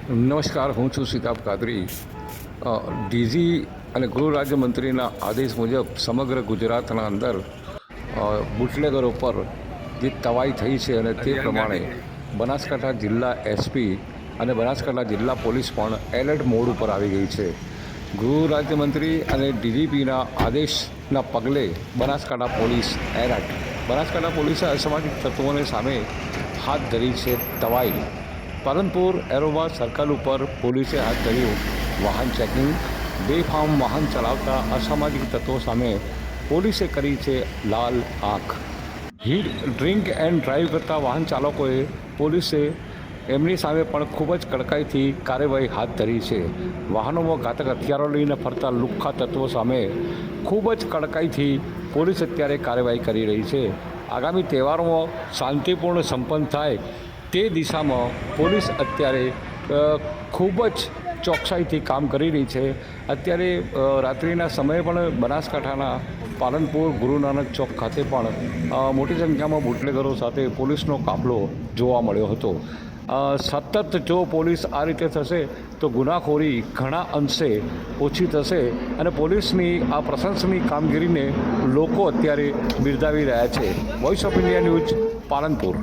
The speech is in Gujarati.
નમસ્કાર, હું છું સિતાબ કાદરી. ડીજી અને ગૃહ રાજ્યમંત્રીના આદેશ મુજબ સમગ્ર ગુજરાતના અંદર બુટલેગરો પર જે તવાઈ થઈ છે અને તે પ્રમાણે બનાસકાંઠા જિલ્લા એસપી અને બનાસકાંઠા જિલ્લા પોલીસ પણ એલર્ટ મોડ ઉપર આવી ગઈ છે. ગૃહ રાજ્યમંત્રી અને ડીજીપીના આદેશના પગલે બનાસકાંઠા પોલીસ એલર્ટ. બનાસકાંઠા પોલીસે અસામાજિક તત્વોને સામે હાથ ધરી છે તવાઈ. પાલનપુર એરોમા સર્કલ ઉપર પોલીસે હાથ ધર્યું વાહન ચેકિંગ. બેફામ વાહન ચલાવતા અસામાજિક તત્વો સામે પોલીસે કરી છે લાલ આંખ. હીટ ડ્રિંક એન્ડ ડ્રાઈવ કરતા વાહન ચાલકોએ પોલીસે એમની સામે પણ ખૂબ જ કડકાઈથી કાર્યવાહી હાથ ધરી છે. વાહનોમાં ઘાતક હથિયારો લઈને ફરતા લુખ્ખા તત્વો સામે ખૂબ જ કડકાઈથી પોલીસ અત્યારે કાર્યવાહી કરી રહી છે. આગામી તહેવારોમાં શાંતિપૂર્ણ સંપન્ન થાય તે દિશામાં પોલીસ અત્યારે ખૂબ જ ચોકસાઈથી કામ કરી રહી છે. અત્યારે રાત્રિના સમયે પણ બનાસકાંઠાના પાલનપુર ગુરુ નાનક ચોક ખાતે પણ મોટી સંખ્યામાં બુટલેગરો સાથે પોલીસનો કાફલો જોવા મળ્યો હતો. સતત જો પોલીસ આ રીતે થશે તો ગુનાખોરી ઘણા અંશે ઓછી થશે અને પોલીસની આ પ્રશંસનીય કામગીરીને લોકો અત્યારે બિરદાવી રહ્યા છે. Voice of India news, Palanpur.